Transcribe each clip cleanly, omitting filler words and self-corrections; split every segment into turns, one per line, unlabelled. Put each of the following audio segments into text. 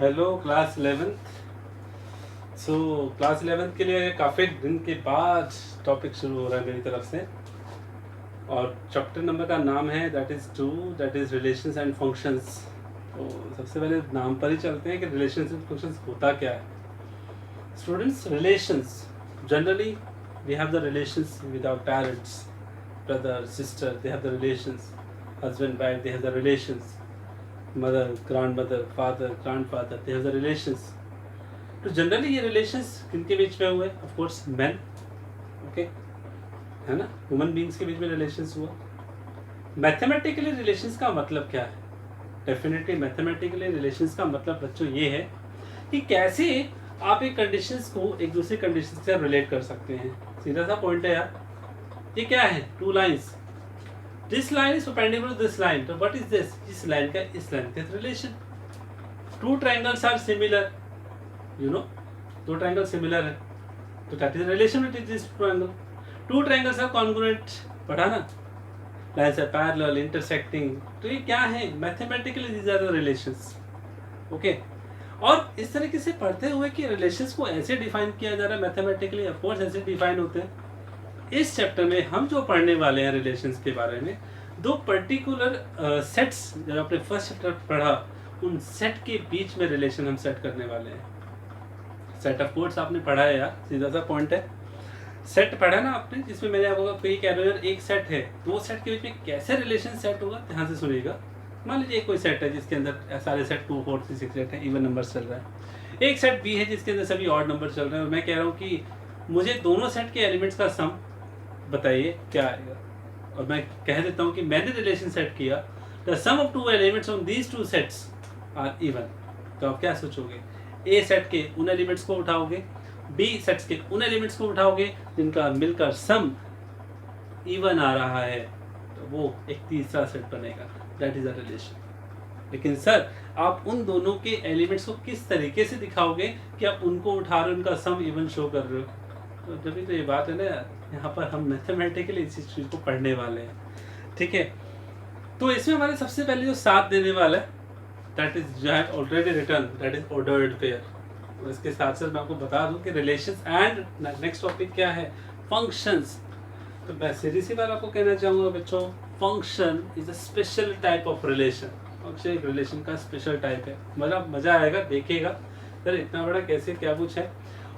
Hello class 11th। Class 11th के लिए काफ़ी दिन के बाद टॉपिक शुरू हो रहा है मेरी तरफ से, और चैप्टर नंबर का नाम है that is 2, that is relations and functions. तो सबसे पहले नाम पर ही चलते हैं कि रिलेशंस एंड फंक्शंस होता क्या है। Students, relations generally we have the relations with our parents, brother sister, they have the relations, husband wife, they have the relations, mother, grandmother, father, grandfather, they have the relations. तो generally ये relations किनके बीच में हुए? Of course man, okay, है ना, human beings के बीच में रिलेशंस हुआ। मैथमेटिकली रिलेशंस का मतलब क्या है? डेफिनेटली मैथमेटिकली रिलेशंस का मतलब बच्चों ये है कि कैसे आप एक कंडीशंस को एक दूसरे कंडीशंस से रिलेट कर सकते हैं। सीधा सा पॉइंट है यार। ये क्या है? Two lines, this line is perpendicular to this line, तो व्हाट इज दिस? इस लाइन का इस लाइन के relation. Two triangles are similar, you know, दो ट्रायंगल सिमिलर है तो that is relation with this triangle. Two triangles are congruent, पढ़ा ना, लाइन्स आर पैरेलल, इंटरसेक्टिंग। तो ये क्या है? Mathematically these are the relations, okay. और इस तरीके से पढ़ते हुए कि रिलेशंस को ऐसे डिफाइन किया जा रहा है मैथमेटिकली, ऑफ कोर्स ऐसे डिफाइन होते हैं। इस चैप्टर में हम जो पढ़ने वाले हैं रिलेशंस के बारे में, दो पर्टिकुलर सेट्स, जब आपने फर्स्ट चैप्टर पढ़ा उन सेट के बीच में रिलेशन हम सेट करने वाले हैं। सेट ऑफ कोड्स आपने पढ़ा है यार, सीधा सा पॉइंट है। सेट पढ़ा ना आपने, जिसमें मैंने आपको कोई कह रहा हूँ एक सेट है, दो सेट के बीच में कैसे रिलेशन सेट होगा, ध्यान से सुनिएगा। मान लीजिए कोई सेट है जिसके अंदर सारे सेट 2, 4, 3, 6 सेट है, इवन नंबर चल रहा है। एक सेट बी है जिसके अंदर सभी ऑड नंबर चल रहे हैं, और मैं कह रहा हूँ कि मुझे दोनों सेट के एलिमेंट्स का सम बताइए क्या आएगा। और मैं कह देता हूँ कि मैंने रिलेशन सेट किया, the sum of two elements of these two sets are even. तो आप क्या सोचोगे? ए सेट के उन एलिमेंट्स को उठाओगे, बी सेट्स के उन एलिमेंट्स को उठाओगे जिनका मिलकर सम इवन आ रहा है, तो वो एक तीसरा सेट बनेगा, दैट इज अ रिलेशन। लेकिन सर आप उन दोनों के एलिमेंट्स को किस तरीके से दिखाओगे कि आप उनको उठा रहे हो, उनका सम इवन शो कर रहे हो? तो जब तो ये बात है ना, यहाँ पर हम मैथमेटिकली इसी चीज़ को पढ़ने वाले हैं, ठीक है। तो इसमें हमारे सबसे पहले जो साथ देने वाला है दैट इज जो है already return, that is ordered pair. और इसके साथ साथ मैं आपको बता दूं कि रिलेशंस एंड नेक्स्ट टॉपिक क्या है? फंक्शंस। तो मैं सीधी सी बात आपको कहना चाहूँगा बच्चों, function is a special type of relation. Function एक रिलेशन का स्पेशल टाइप है। मज़ा आएगा, देखिएगा सर इतना बड़ा कैसे क्या कुछ है।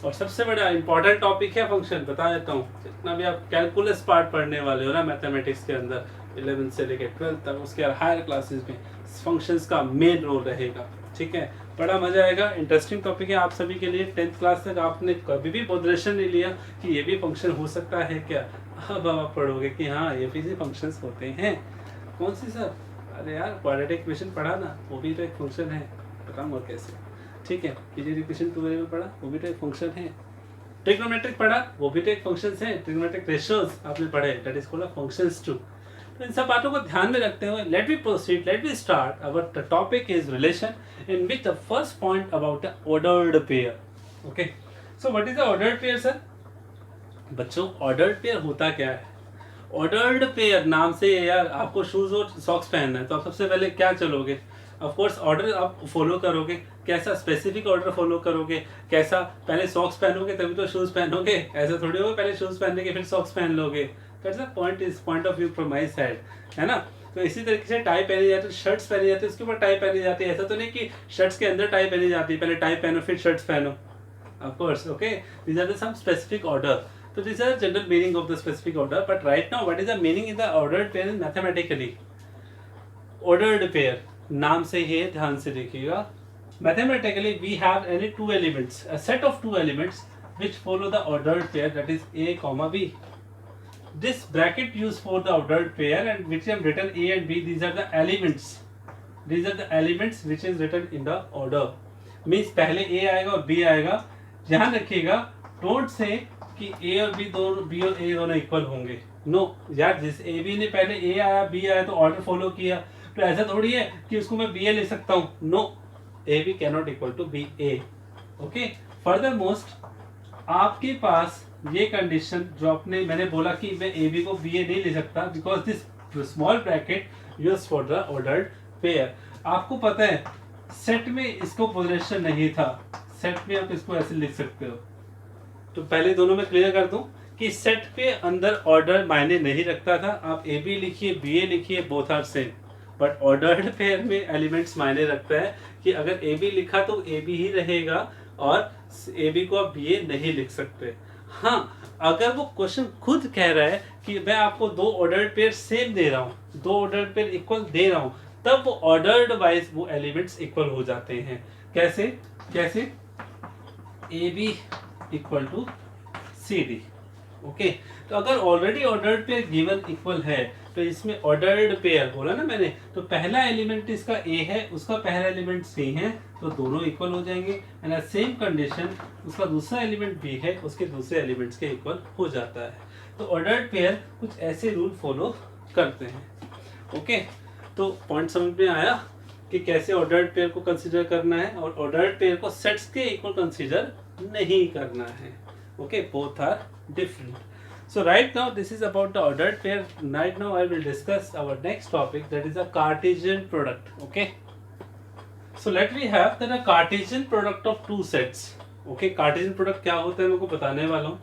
और सबसे बड़ा इंपॉर्टेंट टॉपिक है फंक्शन, बता देता हूँ। जितना भी आप कैलकुलस पार्ट पढ़ने वाले हो ना मैथमेटिक्स के अंदर, 11th से लेकर 12th तक, उसके हायर क्लासेस में फंक्शंस का मेन रोल रहेगा, ठीक है। बड़ा मजा आएगा, इंटरेस्टिंग टॉपिक है आप सभी के लिए। 10th क्लास तक आपने कभी भी बोधरेशन नहीं लिया कि ये भी फंक्शन हो सकता है क्या? अब आप पढ़ोगे कि हाँ ये भी फंक्शंस होते हैं। कौन सी सर? अरे यार क्वाड्रेटिक इक्वेशन पढ़ा ना, वो भी तो एक फंक्शन है, बताऊँ और कैसे, ठीक है। पीरियड इक्वेशन 2 में पढ़ा, वो भी तो एक फंक्शन है। ट्रिग्नोमेट्रिक पढ़ा, वो भी तो एक फंक्शंस है। ट्रिग्नोमेट्रिक रेशियोज आपने पढ़े, that is called functions too. तो इन सब बातों को ध्यान में रखते हुए let we proceed, let we start. Our topic is relation, in which the first point about the ordered pair. Okay, so what is the ordered pair sir? बच्चों ऑर्डर्ड पेयर होता क्या है? ऑर्डर्ड पेयर नाम से यार आपको shoes और socks पहनना है, तो आप सबसे पहले क्या चलोगे? ऑफ कोर्स ऑर्डर आप फॉलो करोगे। कैसा? स्पेसिफिक ऑर्डर फॉलो करोगे। कैसा? पहले सॉक्स पहनोगे तभी तो शूज पहनोगे, ऐसा थोड़ी होगा पहले शूज पहनने के फिर सॉक्स पहन लोगे। That's the point, is point of view from my side, है ना। तो इसी तरीके से टाई पहनी जाती है, शर्ट्स पहनी जाती है, उसके ऊपर टाई पहनी जाती है। ऐसा तो नहीं कि शर्ट्स के अंदर टाई पहनी जाती है, पहले टाई पहनो फिर शर्ट्स पहनो। Of course, okay, these are the some specific order. So these are general meaning of the specific order, but right now what is the meaning in the ordered pair mathematically? Ordered pair नाम से ही है, ध्यान से देखिएगा। Mathematically we have any two elements, a set of two elements which follow the ordered pair, that is A comma B. This bracket used for the ordered pair and which have written A and B, these are the elements. These are the elements which is written in the order. Means पहले A आएगा और B आएगा। ध्यान रखिएगा, don't say कि ए और B दोनों, B और ए दोनों इक्वल होंगे। नो यार, जिस ए बी ने पहले ए आया बी आया तो ऑर्डर फॉलो किया, तो ऐसा थोड़ी है कि उसको मैं बी ए ले सकता हूँ। No, A B can not equal to B A. Okay, further most आपके पास ये कंडीशन जो मैंने बोला कि मैं ए बी को बी ए नहीं ले सकता, because this small bracket use for the ordered pair. आपको पता है सेट में इसको पोजीशन नहीं था, सेट में आप इसको ऐसे लिख सकते हो। तो पहले दोनों में क्लियर कर दूं कि सेट के अंदर ऑर्डर मायने नहीं रखता था। आप ए बी लिखिए, बी ए लिखिए, both are same. But ordered pair में एलिमेंट्स मायने रखता है कि अगर ए बी लिखा तो ए बी ही रहेगा और ए बी को आप बी ए नहीं लिख सकते। हाँ, अगर वो क्वेश्चन खुद कह रहा है कि मैं आपको दो ऑर्डर्ड पेयर सेम दे रहा हूँ, दो ऑर्डर्ड पेयर इक्वल दे रहा हूँ, तब वो ऑर्डर्ड वाइज वो एलिमेंट्स इक्वल हो जाते हैं। कैसे कैसे A B equal to C D. Okay, तो अगर already ordered pair given equal है तो इसमें ऑर्डर्ड पेयर बोला ना मैंने, तो पहला एलिमेंट इसका ए है, उसका पहला एलिमेंट सी है, तो दोनों इक्वल हो जाएंगे। एंड सेम कंडीशन उसका दूसरा एलिमेंट बी है, उसके दूसरे एलिमेंट्स के इक्वल हो जाता है। तो ऑर्डर्ड पेयर कुछ ऐसे रूल फॉलो करते हैं। ओके, तो पॉइंट समझ में आया कि कैसे ऑर्डर्ड पेयर को कंसीडर करना है और ऑर्डर्ड पेयर को सेट्स के इक्वल कंसीडर नहीं करना है। Okay, both are different. So right now this is about the ordered pair. Right now I will discuss our next topic, that is a Cartesian product. Okay, so let me have that a Cartesian product of two sets. Okay, Cartesian product क्या होता है मैं को बताने वाला हूँ।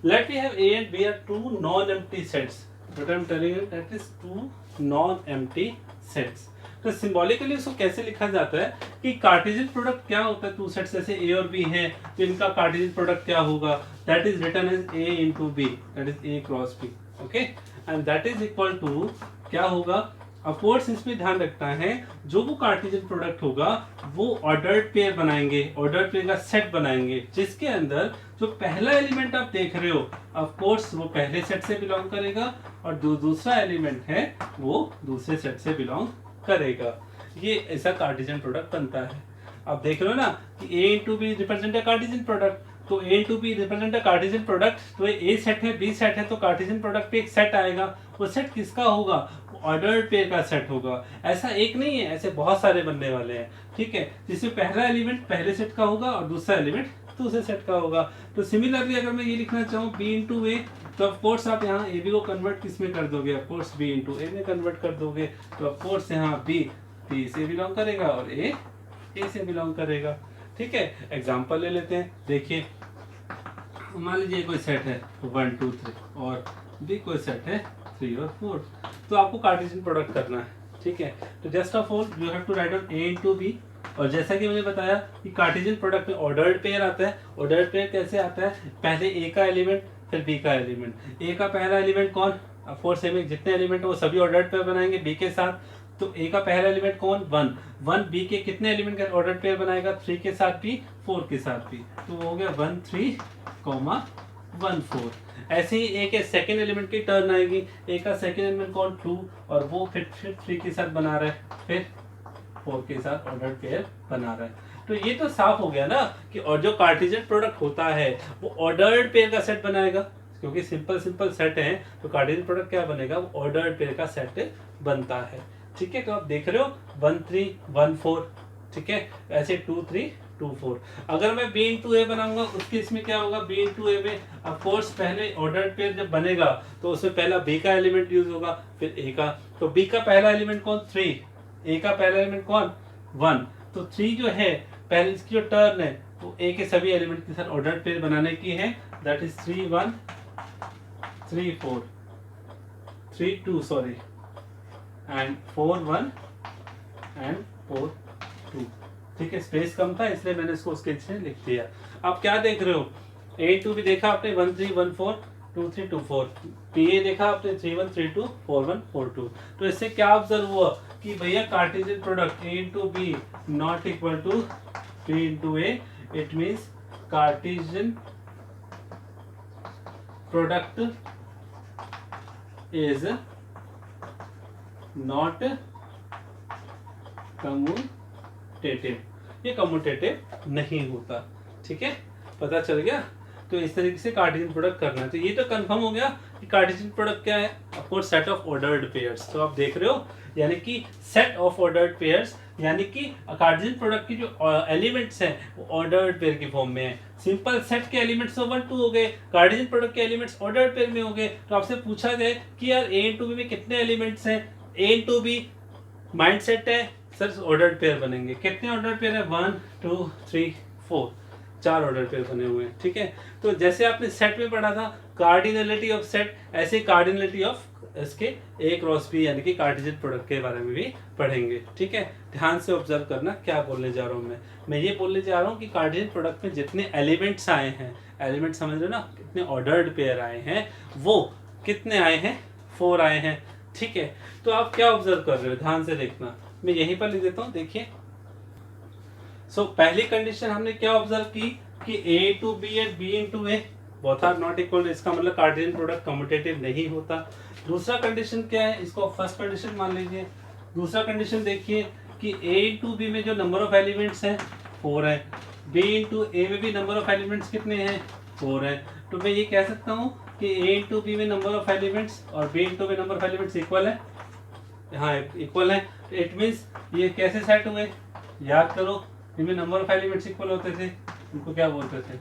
Let me have A and B are two non-empty sets. What I am telling you, that is two non-empty sets. तो symbolically उसको कैसे लिखा जाता है कि कार्टेशियन प्रोडक्ट क्या होता है, टू सेट्स जैसे ए और बी हैं, तो इनका कार्टेशियन प्रोडक्ट क्या होगा, that is written as A into B, that is A cross B. Okay, and that is equal to क्या होगा, ऑफ कोर्स इसमें ध्यान रखना है जो वो कार्टेशियन प्रोडक्ट होगा वो ऑर्डर्ड पेयर बनाएंगे, ऑर्डर्ड पेयर का सेट बनाएंगे जिसके अंदर जो पहला एलिमेंट आप देख रहे हो ऑफ कोर्स वो पहले सेट से बिलोंग करेगा और जो दूसरा एलिमेंट है वो दूसरे सेट से बिलोंग करेगा। ये ऐसा कार्टेशियन प्रोडक्ट बनता है। आप देख रहे हो ना कि A into B represent a Cartesian product, तो A into B represent a Cartesian product, तो A सेट है B सेट है, तो कार्टेशियन प्रोडक्ट पे एक सेट आएगा। वो सेट किसका होगा, ऑर्डर्ड पेयर का सेट होगा। ऐसा एक नहीं है, ऐसे बहुत सारे बनने वाले हैं। ठीक है, जिसमें पहला एलिमेंट पहले सेट का होगा और दूसरा एलिमेंट दूसरे सेट का होगा। तो सिमिलरली अगर मैं ये लिखना चाहूँ B इंटू ए, तो ऑफ कोर्स आप यहाँ ए बी को कन्वर्ट किस में कर दोगे, ऑफ कोर्स बी इंटू ए में कन्वर्ट कर दोगे। तो ऑफ कोर्स यहाँ बी से बिलोंग करेगा और ए से बिलोंग करेगा। ठीक है, एग्जांपल ले लेते हैं। देखिए, मान लीजिए कोई सेट है 1 2 3 और बी कोई सेट है 3 और 4, तो आपको कार्टेशियन प्रोडक्ट करना है। ठीक है, तो just of all you have to write down A into B. और जैसा कि मैंने बताया कि कार्टेशियन प्रोडक्ट में ऑर्डर्ड पेयर आता है। ऑर्डर्ड पेयर कैसे आता है, पहले ए का एलिमेंट फिर बी का एलिमेंट। ए का पहला एलिमेंट कौन, ऑफ कोर्स ए में जितने एलिमेंट है वो सभी ऑर्डर्ड पेयर बनाएंगे बी के साथ। तो ए का पहला एलिमेंट कौन, 1 बी के कितने एलिमेंट का ऑर्डर्ड पेयर बनाएगा, 3 के साथ भी 4 के साथ भी, तो वो हो गया 1 3 1 4। ऐसे ही ए के सेकेंड एलिमेंट की टर्न आएगी। ए का सेकेंड एलिमेंट कौन, 2, और वो फिर 3 के साथ बना रहा है, फिर 4 के साथ ऑर्डर्ड पेयर बना रहा है। तो ये तो साफ हो गया ना कि और जो कार्टेशियन प्रोडक्ट होता है वो ऑर्डर्ड पेयर का सेट बनाएगा, क्योंकि सिंपल सेट है तो कार्टेशियन प्रोडक्ट क्या बनेगा, वो ऑर्डर्ड पेयर का सेट बनता है। ठीक है, तो आप देख रहे हो 1 3 1 4। ठीक है, ऐसे 2 3 2 4। अगर मैं बी इंटू ए बनाऊंगा उसके इसमें क्या होगा, बी इंटू ए में ऑफ कोर्स पहले ऑर्डर्ड पेयर जब बनेगा तो उसमें पहला बी का एलिमेंट यूज होगा फिर ए का। तो बी का पहला एलिमेंट कौन, 3, ए का पहला एलिमेंट कौन, 1। तो 3 जो है पहले इसकी जो टर्न है वो ए के सभी एलिमेंट के साथ ऑर्डर्ड पेयर बनाने की है, that is 3 1 3 4 3 2 sorry and 4 1 and 4 2। ठीक है, स्पेस कम था इसलिए मैंने इसको उसके नीचे लिख दिया। आप क्या देख रहे हो, ए टू भी देखा आपने 1 3 1 4 2 3 2 4, पी ए देखा आपने 3 1 3 2 4 1 4 2। तो इससे क्या ऑब्जर्व हुआ कि भैया Cartesian product A into B not equal to B into A, it means Cartesian product is not commutative, ये कम्यूटेटिव नहीं होता। ठीक है, पता चल गया। तो इस तरीके से कार्टेशियन प्रोडक्ट करना है। तो ये तो कंफर्म हो गया कि कार्टेशियन प्रोडक्ट क्या है, of course set of ordered pairs. तो आप देख रहे हो यानी कि सेट ऑफ ऑर्डर्ड पेयर्स, यानी कि कार्टेशियन प्रोडक्ट की जो एलिमेंट्स हैं वो ऑर्डर्ड पेयर की फॉर्म में है। सिंपल सेट के एलिमेंट्स तो 1 2 हो गए, कार्टेशियन प्रोडक्ट के एलिमेंट्स ऑर्डर्ड पेयर में हो गए। तो आपसे पूछा जाए कि यार ए इंटू बी में कितने एलिमेंट्स हैं, ए इंटू बी माइंड सेट है सर ऑर्डर्ड पेयर बनेंगे। कितने ऑर्डर्ड पेयर है? 1 2 3 4, 4 ऑर्डर पेयर बने हुए हैं। ठीक है, तो जैसे आपने सेट में पढ़ा था कार्डिनलिटी ऑफ सेट, ऐसे कार्डिनलिटी ऑफ इसके ए क्रॉस बी यानी कि कार्टेशियन प्रोडक्ट के बारे में भी पढ़ेंगे। ठीक है, ध्यान से ऑब्जर्व करना क्या बोलने जा रहा हूँ मैं ये बोलने जा रहा हूँ कि कार्टेशियन प्रोडक्ट में जितने एलिमेंट्स आए हैं, एलिमेंट समझ रहे हो ना, कितने ऑर्डर्ड पेयर आए हैं, वो कितने आए हैं? 4 आए हैं। ठीक है, तो आप क्या ऑब्जर्व कर रहे हो, ध्यान से देखना, मैं यहीं पर लिख देता हूँ। देखिए, पहली कंडीशन हमने क्या ऑब्जर्व की कि A to B and B into A both are not equal, इसका मतलब कार्टेशियन प्रोडक्ट कम्यूटेटिव नहीं होता। दूसरा कंडीशन क्या है, इसको फर्स्ट कंडीशन मान लीजिए। दूसरा कंडीशन देखिए कि A इंटू B में जो नंबर ऑफ एलिमेंट्स है 4 है, B इंटू A में भी नंबर ऑफ एलिमेंट्स कितने हैं? 4 है। तो मैं ये कह सकता हूँ कि A इंटू B में नंबर ऑफ एलिमेंट्स और B इंटू में नंबर ऑफ एलिमेंट्स इक्वल है। हाँ, इक्वल है। इट मीन्स ये कैसे सेट हुए, याद करो, इनमें नंबर ऑफ एलिमेंट्स इक्वल होते थे, उनको क्या बोलते थे?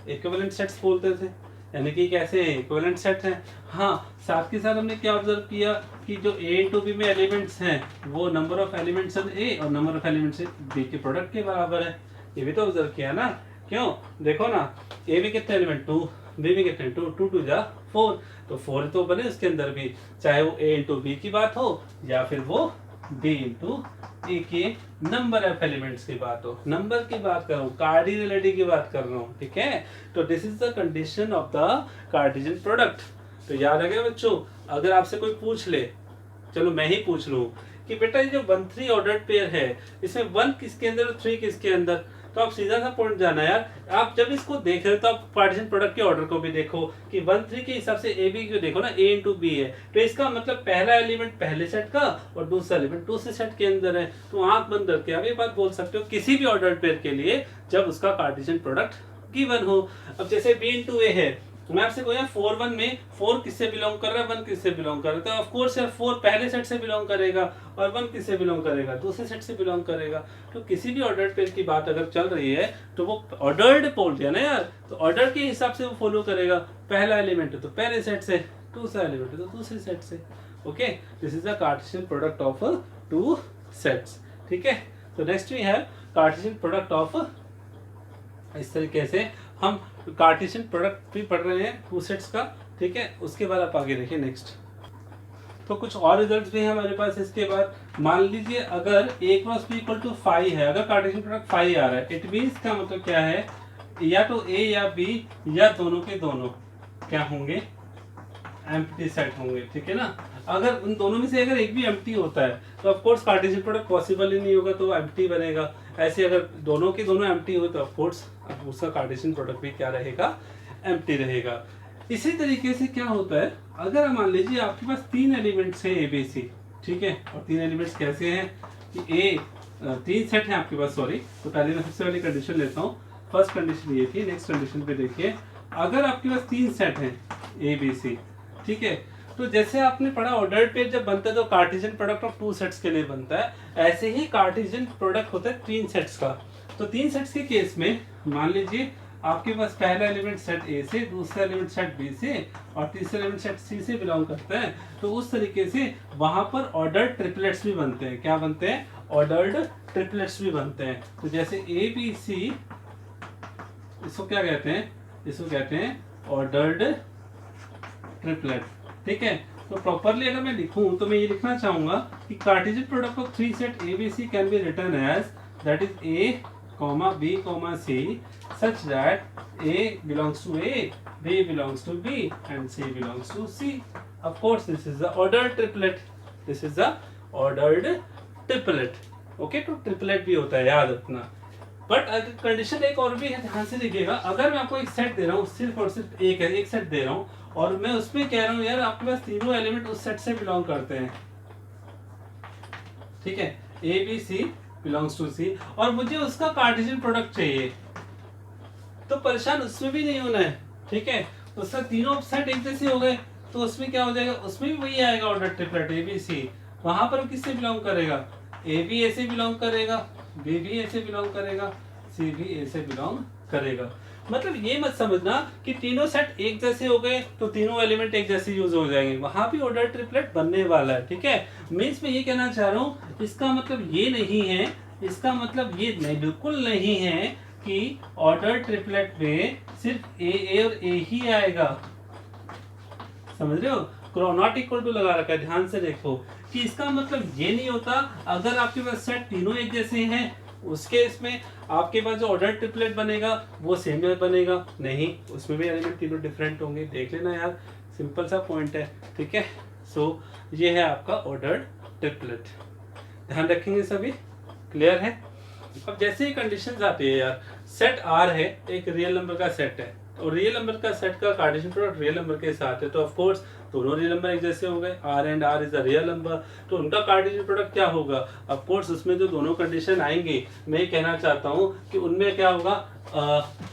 इक्विवेलेंट सेट्स बोलते थे, यानी कि कैसे इक्विवेलेंट सेट है। हाँ, साथ के साथ हमने क्या ऑब्जर्व किया कि जो A इंटू बी में एलिमेंट्स हैं वो नंबर ऑफ एलिमेंट्स ए और नंबर ऑफ एलिमेंट्स बी के प्रोडक्ट के बराबर है। ये भी तो ऑब्जर्व किया ना, क्यों? देखो ना, ए में कितने एलिमेंट? 2, बी में कितने? 2 2 2 जा 4, तो 4 तो बने उसके अंदर भी, चाहे वो A इंटू बी की बात हो या फिर वो B इंटू ए के नंबर ऑफ एलिमेंट्स की बात हो। नंबर की बात कर रहा हूँ, कार्डिनलिटी की बात कर रहा हूँ। ठीक है, तो this is the condition of the Cartesian product. तो याद आ गया बच्चों? अगर आपसे कोई पूछ ले, चलो मैं ही पूछ लूँ कि बेटा ये जो 1 3 ऑर्डर्ड पेयर है, इसमें 1 किसके अंदर और 3 किसके अंदर, तो आप सीधा सा पॉइंट जाना यार। आप जब इसको देख रहे हो तो आप पार्टीशन प्रोडक्ट के ऑर्डर को भी देखो कि 1 3 के हिसाब से ए बी को देखो ना, ए इंटू बी है, तो इसका मतलब पहला एलिमेंट पहले सेट का और दूसरा एलिमेंट दूसरे सेट के अंदर है। तो आंख बंद करके आप ये बात बोल सकते हो किसी भी ऑर्डर पेयर के लिए जब उसका कार्टेशियन प्रोडक्ट गिवन हो। अब जैसे बी इंटू ए है, मैं आपसे कहूँ 4 1 में 4 किससे बिलोंग कर रहा है, 1 किससे बिलोंग कर रहा है, तो ऑफ कोर्स 4 पहले सेट से बिलोंग करेगा और 1 किससे बिलोंग करेगा, दूसरे सेट से बिलोंग करेगा। तो किसी भी ऑर्डर्ड पेयर की बात अगर चल रही है तो वो ऑर्डर्ड बोल दिया ना यार, तो ऑर्डर के हिसाब से वो फॉलो करेगा। पहला एलिमेंट है तो पहले सेट से, दूसरा एलिमेंट है तो दूसरे सेट से। Okay, this is the Cartesian product of 2 sets. ठीक है, तो next we have Cartesian product of, इस तरीके से हम कार्टेशियन प्रोडक्ट भी पढ़ रहे हैं 2 सेट्स का। ठीक है, उसके बाद आप आगे देखिए नेक्स्ट। तो कुछ और रिजल्ट्स भी हैं हमारे पास इसके बाद। मान लीजिए अगर A cross B equal to 5 है, अगर कार्टेशियन प्रोडक्ट 5 आ रहा है, इट मीन्स का मतलब क्या है, या तो A या B या दोनों के दोनों क्या होंगे, एम्प्टी सेट होंगे। ठीक है ना, अगर उन दोनों में से अगर एक भी एम्प्टी होता है तो of course Cartesian product possible ही नहीं होगा, तो एम्प्टी बनेगा। ऐसे अगर दोनों के दोनों एम्प्टी हो तो ऑफ कोर्स उसका कार्टेशियन प्रोडक्ट भी क्या रहेगा, एम्प्टी रहेगा। इसी तरीके से क्या होता है, अगर मान लीजिए आपके पास 3 एलिमेंट्स है A B C, ठीक है, और 3 एलिमेंट्स कैसे हैं कि 3 सेट हैं आपके पास, सॉरी, तो पहले मैं सबसे पहले कंडीशन लेता हूँ। फर्स्ट कंडीशन ये थी, नेक्स्ट कंडीशन पे देखिए, अगर आपके पास 3 सेट हैं A B C, ठीक है, तो जैसे आपने पढ़ा ऑर्डर्ड पेयर जब बनता है तो कार्टेशियन प्रोडक्ट ऑफ 2 सेट्स के लिए बनता है, ऐसे ही कार्टेशियन प्रोडक्ट होता है 3 सेट्स का। तो 3 सेट्स के केस में मान लीजिए आपके पास पहला एलिमेंट सेट A से, दूसरा एलिमेंट सेट B से और तीसरा एलिमेंट सेट C से बिलोंग करता है, तो उस तरीके से वहां पर ऑर्डर्ड ट्रिपलेट्स भी बनते हैं। क्या बनते हैं? ऑर्डर्ड ट्रिपलेट्स भी बनते हैं। तो जैसे A B C, इसको क्या कहते हैं, इसको कहते हैं ऑर्डर्ड ट्रिपलेट। ठीक है, तो प्रॉपरली अगर मैं लिखूं तो मैं ये लिखना चाहूंगा कि Cartesian product of 3 set A B C can be written as that is A, B, C such that A belongs to A, B belongs to B and C belongs to C. Of course this is the ordered triplet. This is the ordered triplet. Okay, तो triplet भी होता है, याद रखना। But condition एक और भी है, ध्यान से देखिएगा। अगर मैं आपको एक सेट दे रहा हूँ, सिर्फ और सिर्फ एक सेट दे रहा हूँ और मैं उसमें कह रहा हूँ यार आपके पास तीनों एलिमेंट उस सेट से बिलोंग करते हैं, ठीक है, A B C belongs to C, और मुझे उसका कार्टेशियन प्रोडक्ट चाहिए, तो परेशान उसमें भी नहीं होना है। ठीक है, उसका तीनों सेट एक जैसे हो गए तो उसमें क्या हो जाएगा, उसमें भी वही आएगा order triplet A B C। वहां पर किससे बिलोंग करेगा, A भी A से बिलोंग करेगा, B भी A से बिलोंग करेगा, C भी A से बिलोंग करेगा। मतलब ये मत समझना कि तीनों सेट एक जैसे हो गए तो तीनों एलिमेंट एक जैसे यूज हो जाएंगे, वहां भी ऑर्डर ट्रिपलेट बनने वाला है, ठीक है। मीन्स मैं ये कहना चाह रहा हूँ, इसका मतलब ये नहीं है, इसका मतलब ये नहीं, बिल्कुल नहीं है कि ऑर्डर ट्रिपलेट में सिर्फ ए और ए ही आएगा, समझ रहे हो। नॉट इक्वल टू लगा रखा है, ध्यान से देखो कि इसका मतलब ये नहीं होता अगर आपके पास सेट तीनों एक जैसे हैं उसके इसमें आपके पास जो ऑर्डर ट्रिपलेट बनेगा वो सेम बनेगा, नहीं, उसमें भी एलिमेंट तीनों डिफरेंट होंगे, देख लेना यार, सिंपल सा पॉइंट है, ठीक है। सो ये है आपका ऑर्डर ट्रिपलेट, ध्यान रखेंगे सभी, क्लियर है। अब जैसे ही कंडीशंस आती है यार, सेट आर है, एक रियल नंबर का सेट है, और रियल नंबर का सेट का कार्टेशियन प्रोडक्ट रियल नंबर के साथ है, तो ऑफ कोर्स दोनों रियल नंबर एक जैसे हो गए, R and R is a real number, तो उनका कार्टेशियन प्रोडक्ट क्या होगा, ऑफ कोर्स उसमें जो दोनों कंडीशन आएंगे, मैं ये कहना चाहता हूँ कि उनमें क्या होगा,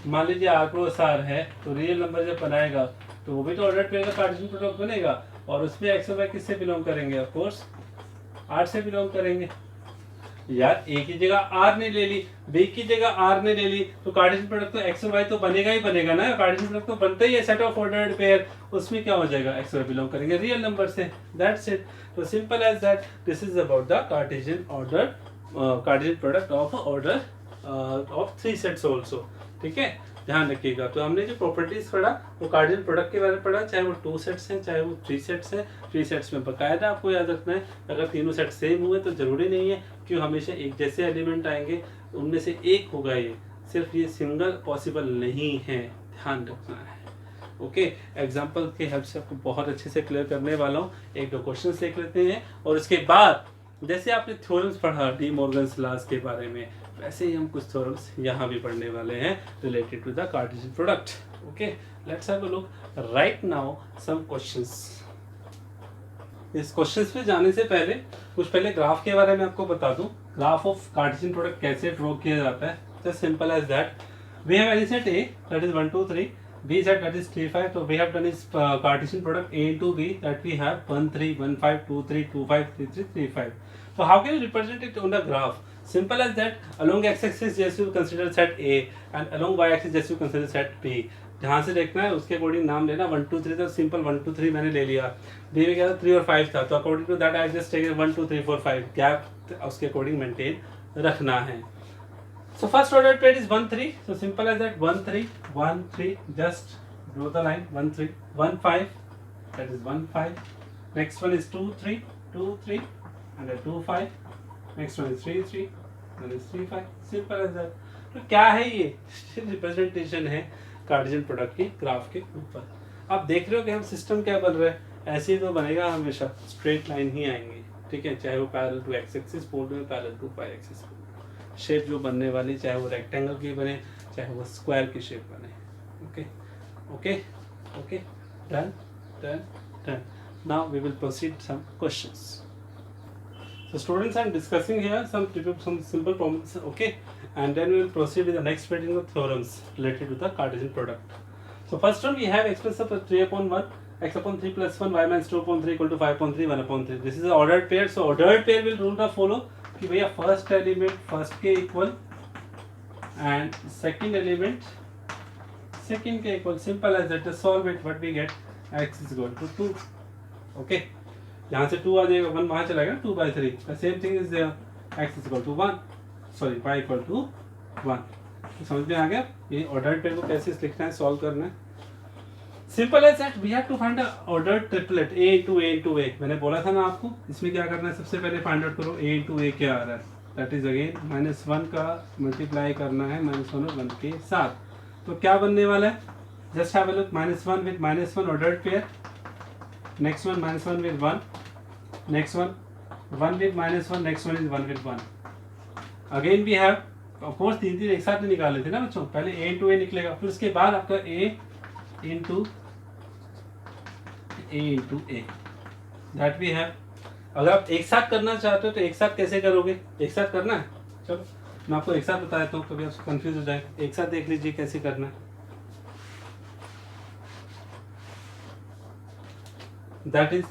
मान लीजिए आर क्रॉस आर है, तो रियल नंबर जब बनाएगा तो वो भी तो ऑर्डर पेयर का कार्टेशियन प्रोडक्ट बनेगा, और उसमें एक्स और वाई किससे बिलोंग करेंगे, ऑफ कोर्स आर से बिलोंग करेंगे। यार ए की जगह आर ने ले ली, बी की जगह आर ने ले ली, तो कार्टेशियन प्रोडक्ट तो एक्स और वाई तो बनेगा ही बनेगा ना, कार्टेशियन प्रोडक्ट तो बनता ही है सेट ऑफ ऑर्डर्ड पेयर, उसमें क्या हो जाएगा, एक्स और वाई बिलोंग करेंगे रियल नंबर से, दैट्स इट। तो simple as that, this is about the Cartesian order, Cartesian product of order of three sets also, ठीक है, ध्यान रखिएगा। तो हमने जो प्रॉपर्टीज पढ़ा वो कार्टेशियन प्रोडक्ट के बारे में पढ़ा, चाहे वो टू सेट्स हैं चाहे वो थ्री सेट्स हैं, थ्री सेट्स में बकायदा आपको याद रखना है, अगर तीनों सेट सेम हुए तो जरूरी नहीं है कि हमेशा एक जैसे एलिमेंट आएंगे, उनमें से एक होगा, ये सिर्फ ये सिंगल पॉसिबल नहीं है, ध्यान रखना है। ओके, एग्जाम्पल के हेल्प से आपको बहुत अच्छे से क्लियर करने वाला हूँ, एक दो क्वेश्चन देख लेते हैं, और उसके बाद जैसे आपने थ्योरम्स पढ़ा डी मॉर्गन्स लॉज के बारे में, वैसे ही हम कुछ थ्योरम्स यहाँ भी पढ़ने वाले हैं related to the Cartesian product. Okay, let's have a look right now some questions. इस क्वेश्चंस पे जाने से पहले कुछ पहले ग्राफ के बारे में आपको बता दूं, ग्राफ ऑफ कार्टेशियन प्रोडक्ट कैसे ड्रॉ किया जाता है। Just simple as that, we have any set A that is 1 2 3, B set that is 3 5, so we have done is Cartesian product A into B that we have 1 3 1 5 2 3 2 5 3 3 3 5. So how can you represent it on the graph? Simple as that, along x-axis just you consider set A and along y-axis just you consider set B. ध्यान से देखना है, उसके according नाम लेना, 1 2 3 तो simple 1 2 3 मैंने ले लिया, B में क्या था 3 और 5 था, तो according to that I just take 1 2 3 4 5, gap उसके अकॉर्डिंग मेंटेन रखना है। So first order pair is 1 3, so simple as that, 1 3 1 3, just draw the line, 1 3 1 5, that is 1 5, next one is 2 3 2 3 and a 2 5, next one is 3 3 and is 3 5, simple as that। तो क्या है ये representation है Cartesian product की graph के ऊपर। आप देख रहे हो कि हम सिस्टम क्या बन रहा है, ऐसे ही तो बनेगा, हमेशा स्ट्रेट लाइन ही आएंगे, ठीक है, चाहे वो पैरेलल टू एक्स एक्सिस बोर्ड में parallel to Y axis, shape जो बनने वाली चाहे वो रेक्टेंगल की बने चाहे वो स्क्वायर की शेप बने। Okay okay okay, done done done. Now we will proceed some questions. So students, I am discussing here some simple problems, okay, and then we will proceed with the next reading of theorems related to the Cartesian product. So first one we have expression of 3 upon 1, x upon 3 plus 1, y minus 2 upon 3 equal to 5 upon 3, 1 upon 3. This is the ordered pair. So ordered pair will rule the follow कि भैया first element first के equal and second element second के equal, simple as that, solve it, what we get, x is equal to 2। Okay, यहाँ से 2 आ जाएगा, 1 वहाँ चला गया, 2/3, same thing is there, x is equal to 1, sorry y equal to 1। तो समझ में आ गया ये ऑर्डर्ड पेयर को कैसे लिखना है, सॉल्व करना है। Simple as that, we have to find ordered triplet a into a into a। मैंने बोला था ना आपको, इसमें क्या करना है, सबसे पहले फाइंड आउट करो a into a क्या आ रहा है, दैट इज अगेन -1 का मल्टीप्लाई करना है -1 और 1 के साथ, तो क्या बनने वाला है, just have a look, -1 with -1 ordered pair, next one -1 with 1, next one 1 with -1, next one is 1 with 1। Again we have, of course तीन एक साथ निकाले थे ना बच्चों, पहले a into a निकलेगा, फिर उसके बाद आपका a into a that we have. अगर आप एक साथ करना चाहते हो तो एक साथ कैसे करोगे, एक साथ करना है, चलो मैं आपको एक साथ बता देता हूँ, कभी आप कंफ्यूज हो जाए, एक साथ देख लीजिए कैसे करना है। That is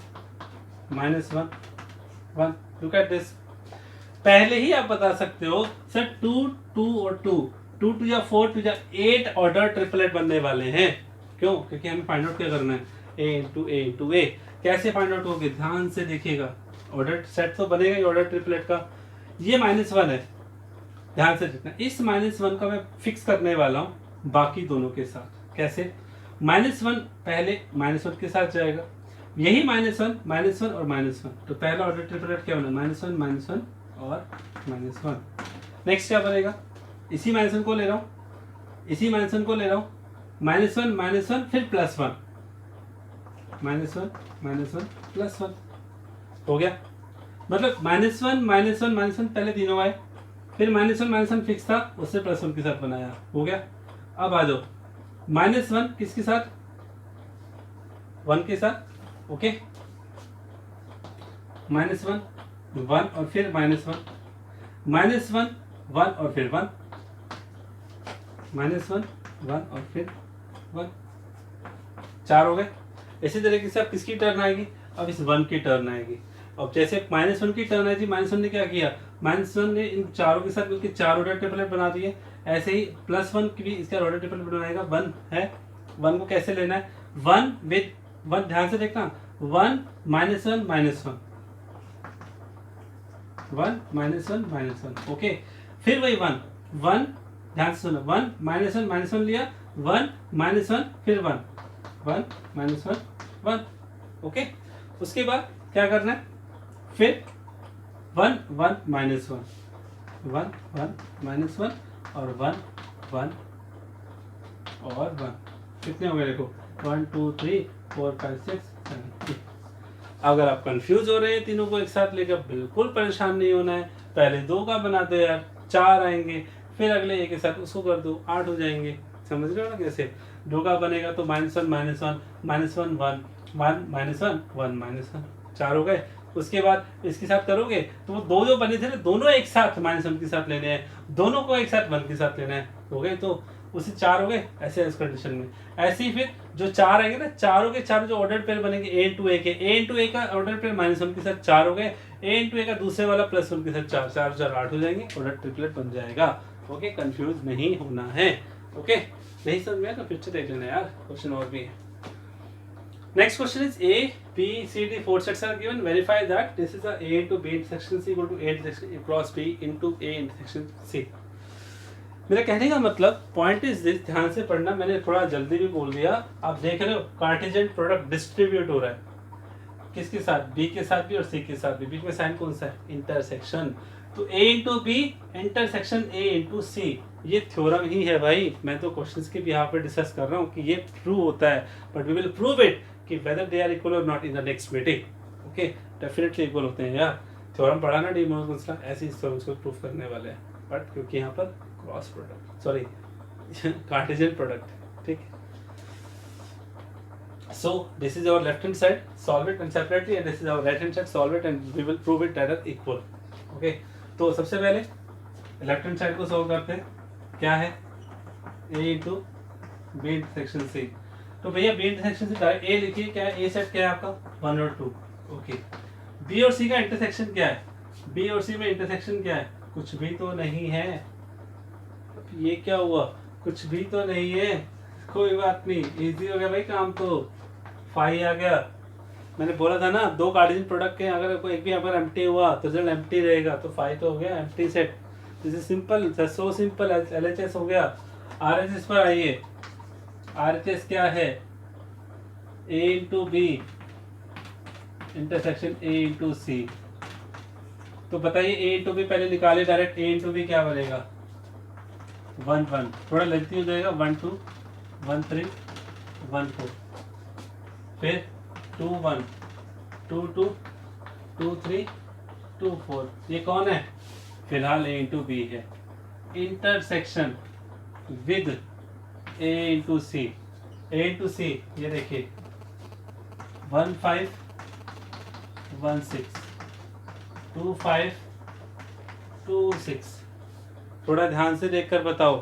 -1 1, look at this, पहले ही आप बता सकते हो सर 2 2 और 2 2 टू या 4 टू या 8 ऑर्डर ट्रिपलेट बनने वाले हैं। क्यों? क्योंकि हमें फाइंड आउट क्या करना है, ए इंटू ए। कैसे फाइंड आउट होगी, ध्यान से देखिएगा, ऑर्डर सेट तो बनेगा ही ऑर्डर ट्रिपलेट का। ये -1 है, ध्यान से देखना, इस -1 का मैं फिक्स करने वाला हूँ बाकी दोनों के साथ। कैसे? -1 पहले -1 के साथ जाएगा, यही -1 और -1, तो पहला ऑर्डर ट्रिपलेट क्या बना, -1 और -1। नेक्स्ट क्या बनेगा, इसी -1 को ले रहा हूँ, इसी -1 को ले रहा हूँ, -1 फिर +1, -1 +1 हो गया। मतलब -1 पहले तीनों आए, फिर -1 फिक्स था, उससे +1 के साथ बनाया, हो गया। अब आ जाओ -1 किसके साथ, 1 के साथ, ओके, -1 1 और फिर -1 1 और फिर 1 -1 1 और फिर 1, 4 हो गए। इसी तरीके से अब किसकी टर्न आएगी, अब इस 1 की टर्न आएगी। अब जैसे -1 की टर्न आई थी, -1 ने क्या किया, -1 ने इन चारों के साथ मिलकर 4 ऑर्डर ट्रिपलेट बना दिए। ऐसे ही +1 की भी इसका ऑर्डर ट्रिपलेट बनाएगा, 1 है, 1 को कैसे लेना है, 1 विद 1, ध्यान से देखना, 1 -1 -1 1 -1 ओके। फिर वही 1 ध्यान से सुनो, 1 -1 लिया, 1 -1 फिर 1 -1 ओके। उसके बाद क्या करना है, फिर 1 1 -1 1 1 -1 और 1 1 और 1, कितने हो गए देखो, 1 2 3 4 5 6 7 8। अगर आप कंफ्यूज हो रहे हैं तीनों को एक साथ लेकर, बिल्कुल परेशान नहीं होना है, पहले 2 का बना दो यार, 4 आएंगे, फिर अगले एक के साथ उसको कर दो, 8 हो जाएंगे। समझ रहे हो ना कैसे? 2 का बनेगा तो -1 -1 -1 1 1 -1 4 हो गए। उसके बाद इसके साथ करोगे तो वो 2 जो बने थे ना, दोनों एक साथ -1 के साथ लेने हैं, दोनों को एक साथ 1 के साथ लेना है, हो गए, तो उसे 4 हो गए। ऐसे इस कंडीशन में ऐसे ही फिर जो 4 आएंगे ना, चारों के चारों जो ऑर्डर पेयर बनेंगे ए इंटू ए का ऑर्डर पेयर -1 के साथ 4 हो गए, ए इंटू ए का दूसरे वाला +1 के साथ 4 4 4 8 हो जाएंगे, ऑर्डर ट्रिपलेट बन जाएगा। ओके, कंफ्यूज नहीं होना है। ओके, नहीं समझ में आया तो फिर से देख लेना यार, क्वेश्चन और भी है। Next question is A, B, C, D, 4 sets are given. Verify that this is a A into B intersection C equal to A intersection cross B into A intersection C. मेरा कहने का मतलब point is this, ध्यान से पढ़ना, मैंने थोड़ा जल्दी भी बोल दिया। आप देख रहे हो कार्टेशियन प्रोडक्ट डिस्ट्रीब्यूट हो रहा है, किसके साथ, B के साथ भी और C के साथ भी, बीच में साइन कौन सा है, इंटरसेक्शन। तो A into B intersection A into C, ये थ्योरम ही है भाई। मैं तो क्वेश्चंस के भी यहाँ पे डिस्कस कर रहा हूँ कि ये ट्रू होता है, but we will prove it कि वेदर दे आर इक्वल और not in the next meeting. Okay, definitely equal होते हैं यार, थ्योरम पढ़ा ना डी मोर्गन्स का, ऐसे इस थ्योरम्स को प्रूव करने वाले हैं, बट क्योंकि यहाँ पर cross product, sorry Cartesian product, ठीक। So this is our left hand side, solve it and separately, and this is our right hand side, solve it and we will prove it that are equal. Okay, तो सबसे पहले left hand side को solve करते हैं। क्या है, A into B intersection C। तो भैया बी इंटरसेक्शन से डायरेक्ट A लिखिए, क्या है, A सेट क्या है आपका 1 और 2। ओके, B और C का इंटरसेक्शन क्या है, B और C में इंटरसेक्शन क्या है, कुछ भी तो नहीं है। ये क्या हुआ, कुछ भी तो नहीं है, कोई बात नहीं, इजी हो गया भाई काम। तो फाई आ गया, मैंने बोला था ना 2 कार्टेशियन प्रोडक्ट के अगर कोई एक भी यहाँ पर एम्प्टी हुआ तो रिजल्ट एम्प्टी रहेगा, तो फाई तो हो गया empty set. This is simple, so simple. LHS हो गया। RHS पर आइए, RHS क्या है, A into B intersection A into C। तो बताइए A इंटू बी पहले निकाले डायरेक्ट, A इंटू बी क्या बनेगा 1 1, थोड़ा लेंथी हो जाएगा, 1 2 1 3 1 4, फिर 2 1 2 2 2 3 2 4। ये कौन है, फिलहाल A इंटू बी है, intersection with A into C. A into C ये देखिए 1 5 1 6 2 5 2 6। थोड़ा ध्यान से देखकर बताओ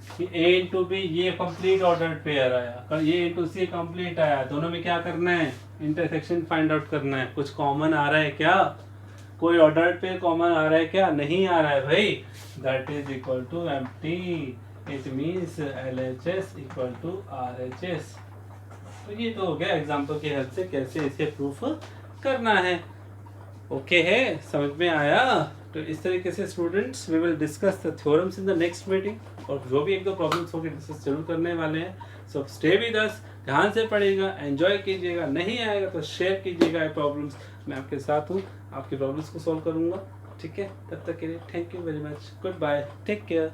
कि A इंटू बी ये कंप्लीट ऑर्डर पेयर आया, ये इंटू सी कंप्लीट आया, दोनों में क्या करना है, इंटरसेक्शन फाइंड आउट करना है। कुछ कॉमन आ रहा है क्या, कोई ऑर्डर पे कॉमन आ रहा है क्या? नहीं आ रहा है भाई। That is equal to empty, it means LHS equal to RHS। तो ये तो हो गया एग्जाम्पल की हेल्प से कैसे इसे प्रूफ करना है। ओके है, समझ में आया? तो इस तरीके से students we will discuss the theorems in the next meeting, और जो भी एक दो प्रॉब्लम्स होंगे डिस्कस जरूर करने वाले हैं। सो स्टे विद अस, ध्यान से पढ़िएगा, एंजॉय कीजिएगा, नहीं आएगा तो शेयर कीजिएगा प्रॉब्लम्स, मैं आपके साथ हूँ, आपकी प्रॉब्लम्स को सॉल्व करूँगा। ठीक है, तब तक के लिए thank you very much, good bye, take care.